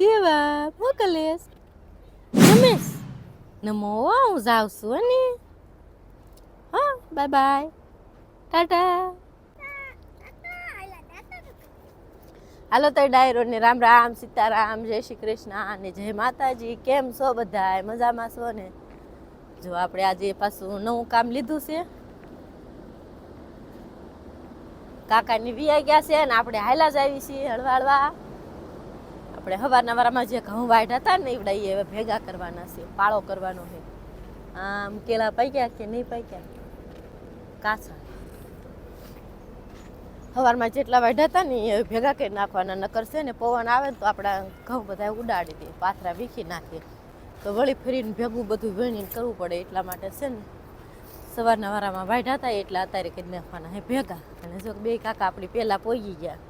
કેવા મોકલેશ રમેશ નમો હું જાઉં છું ને હા બાય બાય ટાટા હાલો તો ડાયરો ને રામ રામ સીતારામ જય શ્રી કૃષ્ણ અને જય માતાજી કેમ છો બધા મજામાં છો ને જો આપણે આજે પાછું નવું કામ લીધું છે કાકાની વિયા ગયા છે ને આપણે હાયલા જ આવી છીએ હળવા આપણે હવારના વારામાં જે ઘઉં વાઢ્યા હતા ને એવડા એ ભેગા કરવાના છે પાળો કરવાનો છે આમ કેળા પાક્યા કે નહીં પાક્યા કાચા સવારમાં જેટલા વાઢ્યા હતા ને એ ભેગા કરી નાખવાના નકર છે ને પવન આવે ને તો આપણા ઘઉં બધા ઉડાડી દે પાથરા વીખી નાખીએ તો વળી ફરીને ભેગું બધું વીણીને કરવું પડે એટલા માટે છે ને સવારના વારામાં વાઢ્યા હતા એટલા અત્યારે કરી નાખવાના હે ભેગા અને જો બે કાકા આપણી પહેલાં પોગી ગયા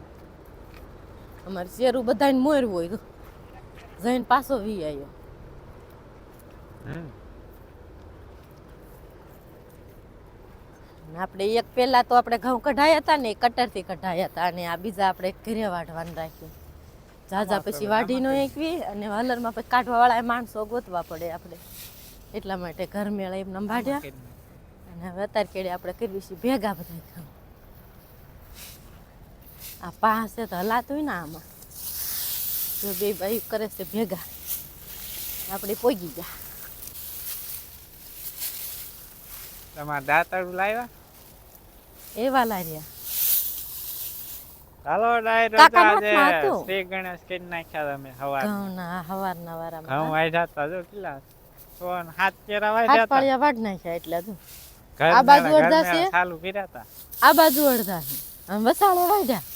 અમારે શેરું બધાને મોરવું હોય તો જઈને પાછો વી આવ્યો આપણે એક પહેલા તો આપણે ઘઉં કઢાયા હતા ને કટરથી કઢાયા હતા અને આ બીજા આપણે ઘરે વાઢવાનું રાખ્યું ઝાઝા પછી વાઢી નો એકવી અને હલરમાં પછી કાઢવા વાળા માણસો ગોતવા પડે આપણે એટલા માટે ઘર મેળા એમને વાઢ્યા અને હવે અત્યારે કેડે આપણે કરવી છીએ ભેગા બધા ઘઉં આ પાસે તો હલાતું હોય ને આમાં જો બે ભાઈ કરે છે ભેગા આપણે પોગી ગયા તમારા દાતાડું લાવ્યા એવા લાર્યા ચાલો ડાયરો આજે શ્રી ગણેશ કરી નાખ્યા તમે હવાર ઘઉંના હવારના વારામાં ઘઉં વાઢ્યા હતા જો કેટલા 7 કેરા વાઢ્યા હતા પાળિયા વાઢ નાખ્યા એટલે તો ઘર આ બાજુ અડધા છે ચાલુ કર્યા હતા આ બાજુ અડધા છે આમ વસાળો વાઢ્યા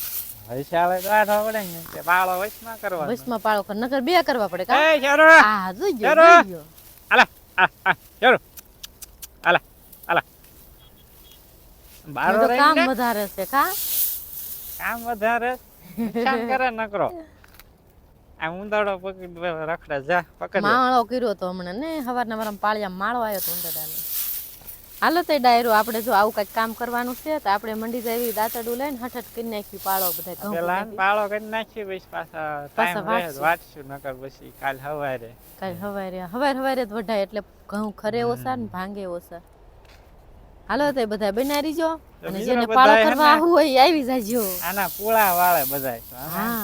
હૈસાળે વાઢવા પડે ને તે બાળો વચમાં કરવાનો વચમાં પાળો કર નકર બે કરવા પડે કા એ ચરો આ જોઈજો આલા આ ચરો આલા આલા બારો રહી કામ વધારે છે કા કામ વધારે નુકસાન કરે નકરો આ ઉંદાડો પકડી રખડે જા પકડ માળો કર્યો તો હમણાં ને હવારના વારામાં પાળિયા માળો આવ્યો તો ઉંદાડાનો હાલો તે ડાયરો આપણે જો આવું કઈક કામ કરવાનું છે તો આપણે મંડી જાય દાંતડું લઈને હઠ કરી નાખી પાળો બધા ઘઉં પેલા પાળો કરી નાખી પછી પાછા ટાઈમ રહે વાટશું નકર પછી કાલ હવારે હવારે જ વઢાય એટલે ઘઉં ખરે ઓછા ને ભાંગે ઓછા હાલો તે બધા બનાવી જો અને જેને પાળો કરવા આવું હોય આવી જાજો આના પૂળા વાળે બધાય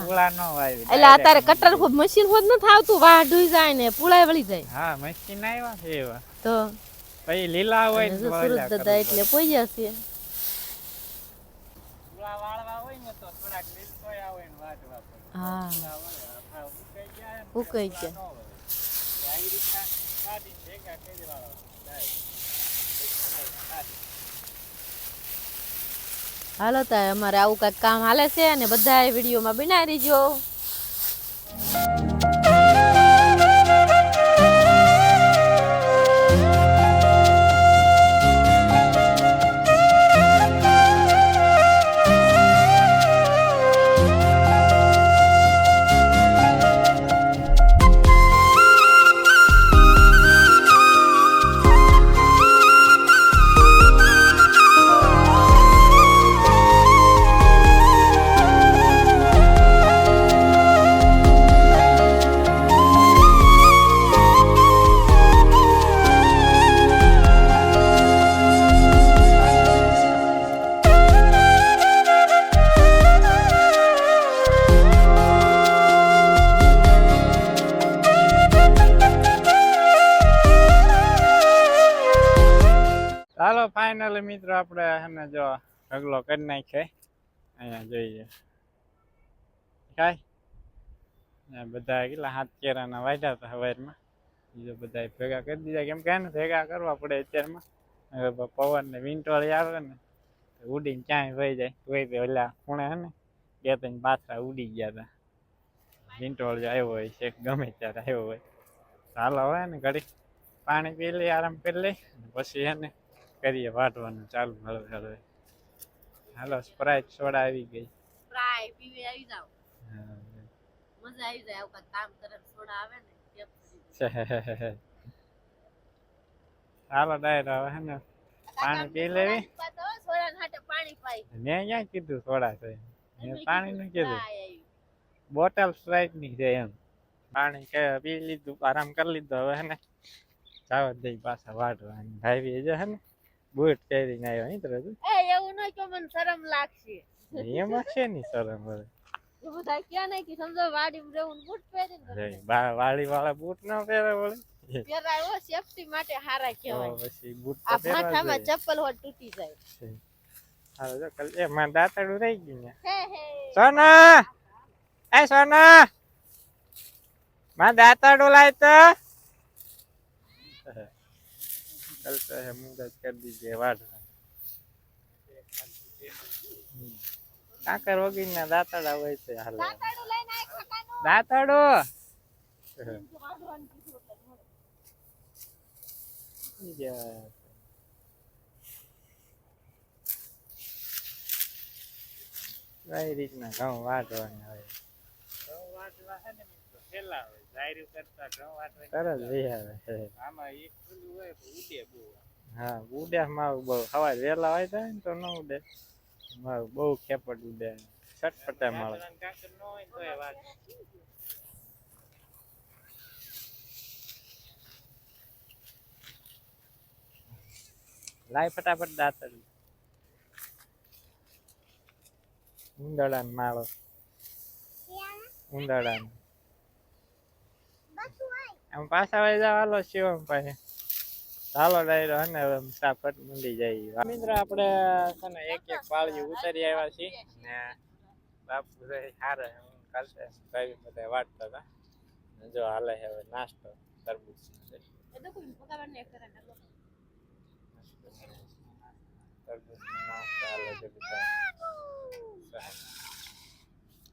પૂળા નો વાવી એટલે અત્યારે કટર મશીન હોત ન થાવતું વાહ ઢોઈ જાય ને પૂળા વળી જાય હા મશીન આવ્યા છે એવા તો પછી લીલા હોય ને સુરત દાદા એટલે પોઈ જશે પૂળા વાળવા હોય ને તો થોડાક લીલ કોઈ આવે ને વાટવા પડે હા ઉકાઈ ગયા આવી રીતના કાઢી ભેગા કરી વાળો હાલો તા અમારે આવું કઈક કામ હાલે છે અને બધા વિડીયોમાં બનાવી રહીજો ચાલો ફાઇનલી મિત્રો આપણે એને જો ઢગલો કરી નાખીએ અહીંયા જોઈએ કાંઈ બધા કેટલા 7 કેરાના વાઢ્યા હતા હવારમાં બીજો બધા ભેગા કરી દીધા કેમ કે એને ભેગા કરવા પડે અત્યારમાં હવે પવન ને વિંટોળી આવે ને ઉડીને ક્યાંય વહી જાય તોય ઓલા ખૂણે હે ને 2-3 પાથરા ઉડી ગયા હતા વિંટોળી આવ્યો હોય છે ગમે ત્યારે આવ્યો હોય ચાલો હોય ને ઘડી પાણી પી લઈ આરામ કરી લઈ પછી એને કરીએ વાટવાનું ચાલુ હળવે હળવે હાલો સ્પ્રાઇટ સોડા આવી ગઈ સ્પ્રાઇટ પીવે આવી જાવ મજા આવી જાય આવું કામ કરે સોડા આવે ને ચાલો ડાયરો હવે હે ને પાણી પી લેવી સોડા હાટે પાણી પાઈ મેં ક્યાં કીધું સોડા છે મેં પાણી નું કીધું બોટલ સ્પ્રાઇટ ની છે એમ પાણી કે પી લીધું, આરામ કરી લીધો. હવે હે ને જાવ દઈ પાછા વાટવા. ભાઈ જે હે ને બૂટ પહેરીને આવ્યો નહીં તો એવું નહીં કે મને શરમ લાગશે. એમાં છે ની શરમ હવે. એ બધા ક્યાં નહીં કે સમજો વાડીમાં રહેવું ને બૂટ પહેરીને વાળી વાળા બૂટ ના પહેરે વળે. પહેરાયો સેફટી માટે હારા કહેવાય. પછી બૂટ આ ભાઠામાં ચપ્પલ હોત તૂટી જાય. હાલો જો કલ એ માં દાંતડું રહી ગયું ને. હે હે સોના એ સોના માં દાંતડું લાય તો. કલ તો હે મુદત કરી દીજે વાટ. કાકર વગીરના દાંતડા હોય છે. હાલો દાંતડું લઈને આય ખકાનું. દાંતડું કઈ રીતના ઘઉં વાટવાના હોય. ઘઉં વાટવા છે ને મિત્રો પેલા હોય જાયરું કરતા ઘઉં વાટવા તરત લઈ આવે. આમાં એક ખુલ્લું હોય તો ઉડે બહુ. હા ઉડે મારું બહુ સવાર વહેલા હોય જાય ને તો ન ઉડે. મારું બહુ ખેપટ ઉડે છટપટા મળે. લાય ફટાફટ દાંતડી ઉંદરડા ને માળો ઉંદરડા આમ પાછા વહી જાવ. હાલો શિવમ પાસે ચાલો ડાયરો હે ને હવે ફટાફટ મંડી જાય. મિત્ર આપણે છે ને એક એક પાળીઓ ઉતારી આવ્યા છીએ ને બાપુ હારે કાલસે ભાઈ બધા વાટતા હતા. જો હાલે હવે નાસ્તો તરબૂચ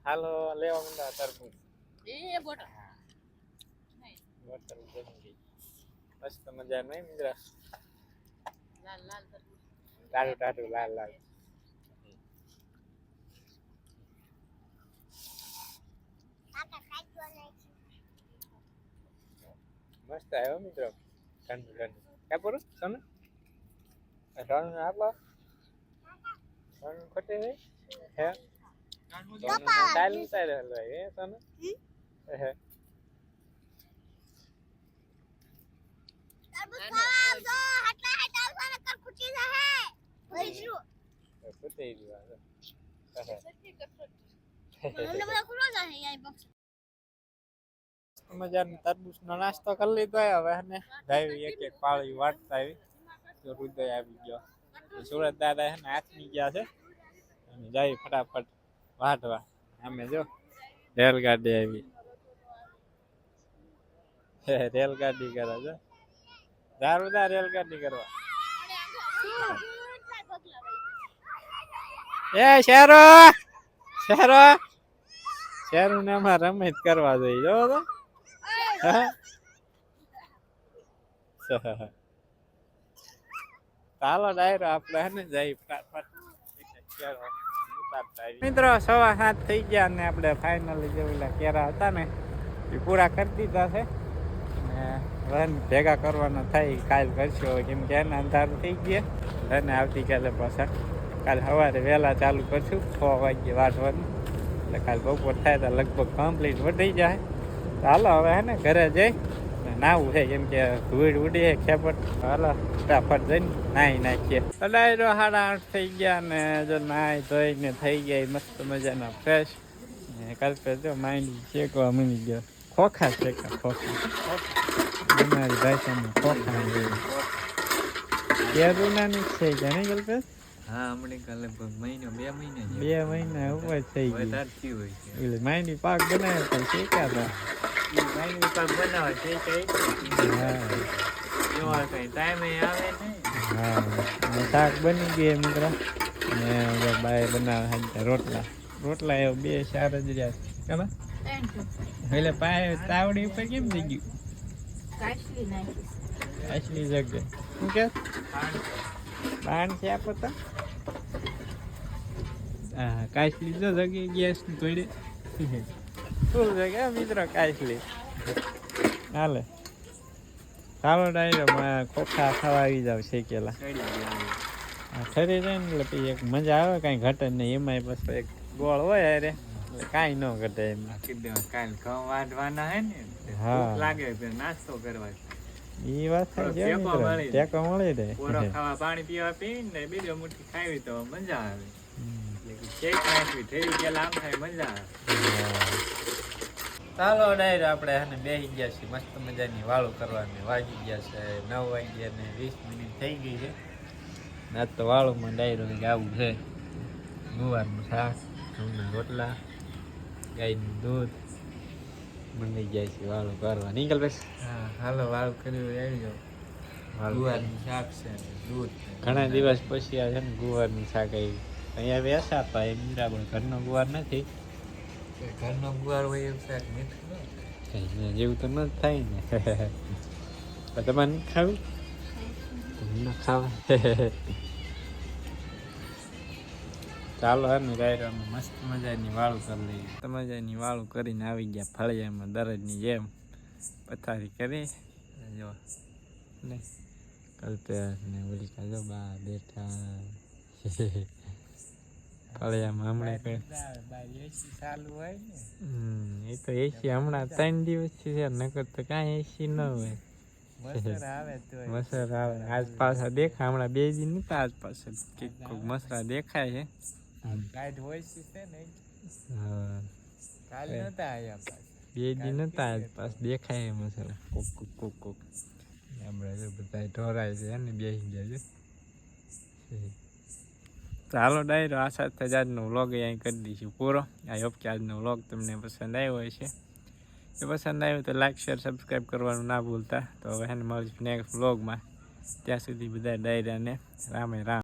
હાલો લેવા માંડ્યા તરબૂચ. બોટલ મસ્ત મજા નહીં મિત્ર. ટાટું ટાટું લાલ લાલ મસ્ત આવ્યો મિત્રો. ઠંડુ ઠંડુ ક્યાં પૂરું સોનું સોનું આપો સોનું ખોટે હે ચાલુ ચાલે હલવાય હે સોનું હે મજાનો તરબૂચ નો નાસ્તો કરી લીધો. હવે ને ભાઈ એક એક પાળી વાટતા આવી તો હૃદય આવી ગયો. સુરત દાદા હે ને હાથમી ગયા છે અને જાય ફટાફટ વાટવા. અમે જો રેલગાડી આવી. રેલગાડી કરે છે દારૂદાર રેલગાડી કરવા. એ શેરો શેરો શેરું ને અમારે રમત કરવા જઈ જો તો. ચાલો ડાયરો આપણે હે ને જઈ ફટાફટ મિત્રો 7:15 થઈ ગયા ને આપણે ફાઇનલી જે ઓલા કેરા હતા ને એ પૂરા કરી દીધા છે ને રન ભેગા કરવાના થાય કાલ કરશો કેમ કે એને અંધારું થઈ ગયા. અને આવતીકાલે પાછા કાલે સવારે વહેલા ચાલુ કરશું 6 વાગે વાટવાનું એટલે કાલે બપોર થાય તો લગભગ કમ્પ્લીટ વધી જાય. ચાલો હવે હે ને ઘરે જઈ નાવું છે કેમ કે ધૂળ ઉડી ખેપટ. હાલો ફટાફટ જઈને નાહી નાખીએ. ડાયરો 8:30 થઈ ગયા ને જો નાહી ધોઈને થઈ ગયા મસ્ત મજાના ફ્રેશ. ને કલ્પે જો માંડી શેકવા મળી ગયો. ખોખા શેકા ખોખા અમારી ભાષામાં ખોખા કેરુનાની છે કે નહીં કલ્પે? હા હમણાં કાલે મહિનો 2 મહિના 2 મહિના ઉપર થઈ ગઈ. વધારતી હોય છે એટલે માંડી પાક બનાવ્યો તો શેકા હતા. મહિનો પાક બનાવે છે કઈ હા એવા કઈ ટાઈમે આવે નહીં. હા શાક બની ગયું મિત્રો ને બાય બનાવે રોટલા. રોટલા એવો 2 4 જ રહ્યા ખબર એટલે પાય તાવડી ઉપર કેમ થઈ ગયું? કાચલી જગ્યા શું કે બાણ છે આપો તો. હા કાચલી જો જગ્યા ગેસ થોડી ફૂલ જગ્યા મિત્રો કાચલી હાલે. ચાલો ડાયરો ખોખા ખાવા આવી જાવ શેકેલા. ખરી જાય ને એટલે પછી એક મજા આવે કાંઈ ઘટે નહીં. એમાંય પાછો એક ગોળ હોય અરે એટલે કાંઈ ન ઘટે એમાં નાખી દેવા કાલ ઘઉં વાઢવાના હે ને હા. ભૂખ લાગે તો નાસ્તો કરવા ઈ વાત થોડો છે ટેકો મળી જાય. ટેકો મળી રહે પોરો ખાવા પાણી પીવા પીને બીજો મુઠ્ઠી ખાવી તો મજા આવે એટલે કે કેક નાખવી થઈ ગયેલા આમ થાય મજા આવે ચાલો ડાયર આપણે એને બેસી ગયા છીએ મસ્ત મજાની વાળું કરવાની વાગી ગયા છે 9 વાગ્યા ને 20 મિનિટ થઈ ગઈ છે આજ તો વાળુમાં ડાયરો આવું છે ગુવારનું શાક ઘઉંના રોટલા ગાયનું દૂધ મંડી જાય છે વાળું કરવા નીકળ બસ હા હાલો વાળું કર્યું આવી જાઓ ગુવારનું શાક છે ને દૂધ છે. ઘણા દિવસ પછી આ છે ને ગુવારનું શાક આવ્યું અહીંયા વેસાતા એ બરાબર ઘરનો ગુવાર નથી કે ઘરનો ગુવાર હોય એવું શાક મીઠું ન થાય. કઈ જેવું તો ન જ થાય ને પણ તમારે નથી ખાવું ન ખાવા ચાલો હે ને ગાયરામાં મસ્ત મજાની વાળું કરી લઈએ મસ્ત મજાની વાળું કરીને આવી ગયા ફળિયામાં દરજની જેમ પથારી કરી જો ને કલ્પેશ ને ઓલિકા જો બા બેઠા ફળિયામાં હમણાં કઈ ચાલુ હોય ને એ તો એસી હમણાં 3 દિવસથી છે નકર તો કાંઈ એસી ન હોય મસર આવે તો મસર આવે આજ પાછા દેખાય હમણાં 2 દિન નતા આજ પાછા કોઈક મસરા દેખાય છે કાઢ હોય છે ને હા કાલ નતા આયા પાછા 2 દિન નતા આજ પાછ દેખાય મસરા કોક કોક કોક કોક આપણે જો બધા ઢોરાય છે ને બેસી જાય છે ચાલો ડાયરો આ સાથે જ આજનો વ્લોગ અહીં કરી દઈશું પૂરો આઈ હોપ કે આજનો વ્લોગ તમને પસંદ આવ્યો હશે જો પસંદ આવ્યો તો લાઈક શેર સબસ્ક્રાઈબ કરવાનું ના ભૂલતા તો હવે મળીશું નેક્સ્ટ વ્લોગમાં ત્યાં સુધી બધા ડાયરાને રામે રામ